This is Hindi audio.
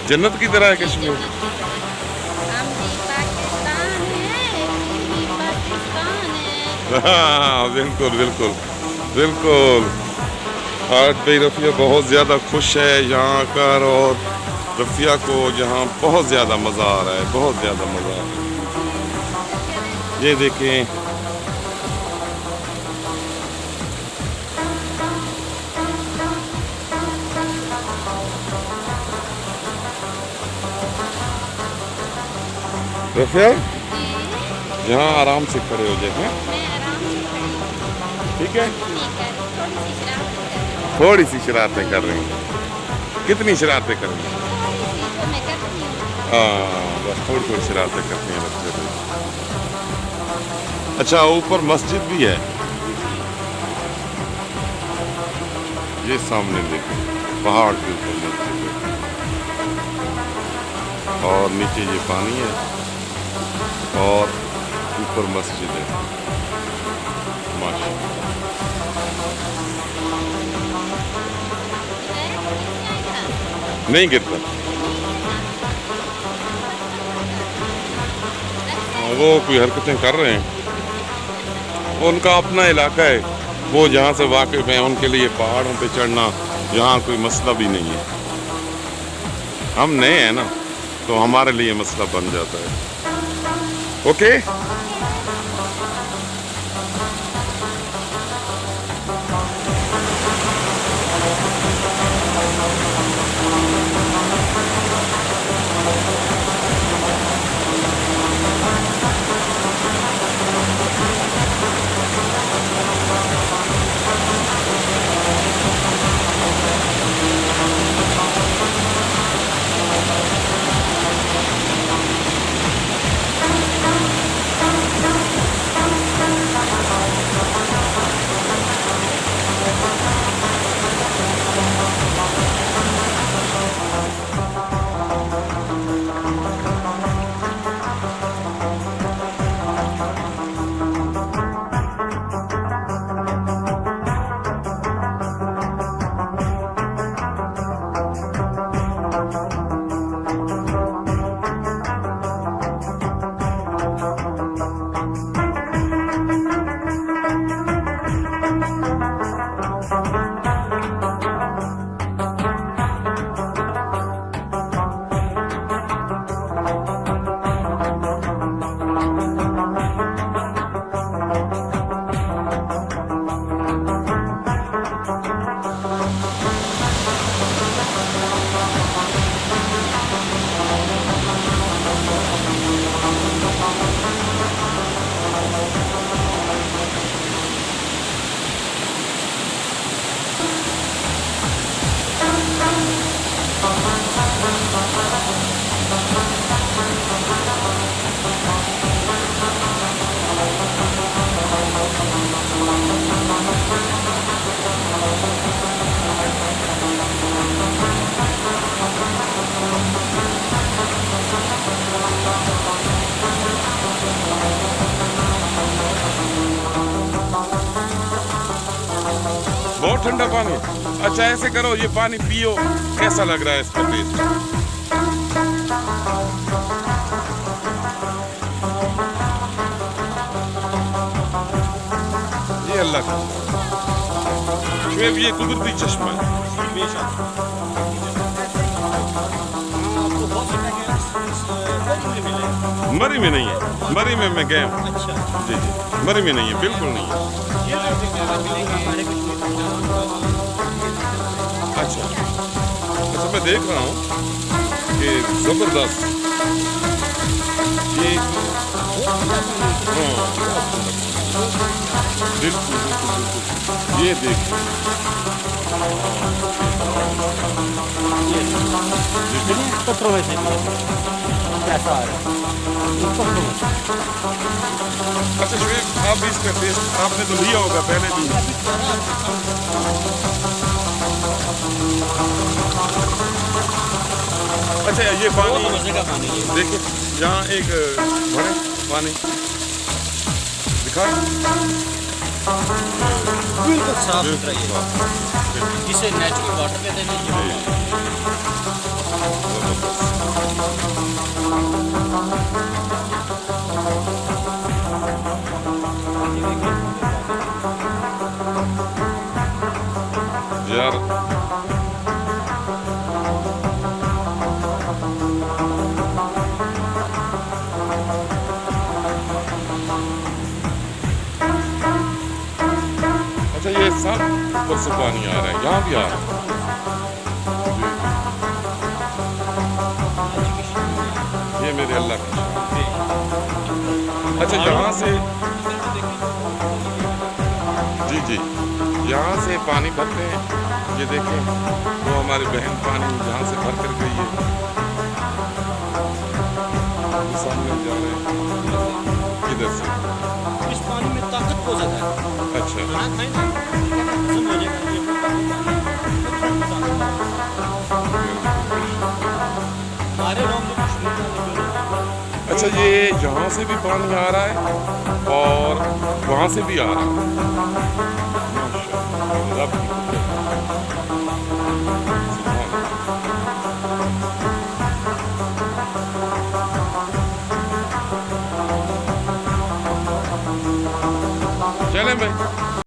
जन्नत की तरह है कश्मीर। हम भी पाकिस्तान है, तुम भी पाकिस्तान है। हाँ बिल्कुल बिल्कुल बिल्कुल। आज भाई रफ़िया बहुत ज़्यादा खुश है यहाँ आकर, और रफ़िया को यहाँ बहुत ज़्यादा मज़ा आ रहा है, बहुत ज़्यादा मज़ा आ रहा है। ये देखें, रफ़िया जी, यहाँ आराम से खड़े हो जाए, हैं? मैं आराम से खड़ी हूँ। ठीक है। थोड़ी सी शरारतें कर रही हूँ। थोड़ी सी शरारतें कर रही हैं। कितनी शरारतें कर रही हैं? थोड़ी सी जो मैं करती हूँ। हाँ बस थोड़ी थोड़ी शरारतें करती हैं रफ़िया भाई। अच्छा ऊपर मस्जिद भी है, ये सामने देखें, पहाड़ के ऊपर मस्जिद है, और नीचे ये पानी है, और ऊपर मस्जिद है। माशाल्लाह। नहीं गिरता। वो कोई हरकतें कर रहे हैं, उनका अपना इलाका है, वो जहाँ से वाकिफ हैं, उनके लिए पहाड़ों पे चढ़ना यहाँ कोई मसला भी नहीं है। हम नए हैं ना, तो हमारे लिए मसला बन जाता है। ओके। बहुत ठंडा पानी। अच्छा ऐसे करो, ये पानी पियो, कैसा लग रहा है इसका टेस्ट? ये अल्लाह का शुएब, ये कुदरती चश्मा है। मरी में नहीं है, मरी में मैं गया हूँ। जी जी, मरी में नहीं है, बिल्कुल नहीं है। अच्छा अच्छा, मैं देख रहा हूँ कि जबरदस्त ये, हाँ बिल्कुल बिल्कुल बिल्कुल, ये देख, पत्थरों में से ऐसा आ रहा है। अच्छा शुएब, आप भी इसका टेस्ट आपने तो लिया होगा पहले भी। अच्छा ये पानी देखिए, यहाँ एक भरे पानी दिखा, बिल्कुल साफ सुथरा ये, जिसे नेचुरल वाटर कहते हैं। यार अच्छा, ये सब ऊपर से पानी आ रहा है, यहाँ भी आ रहा है। ये मेरे अल्लाह की शान। अच्छा, यहाँ से जी जी, यहाँ से पानी भरते हैं, ये देखें वो हमारी बहन पानी यहाँ से भर कर गई है, वो सामने जा रहे हैं किधर से। इस पानी में ताकत बहुत ज़्यादा है। अच्छा, खाना खाएं ना हजम हो जाएगा, ये हमारे गाँव में कुछ नहीं है। अच्छा, ये यहाँ से भी पानी आ रहा है और वहाँ से भी आ रहा है। माशाअल्लाह, रब की कुदरत।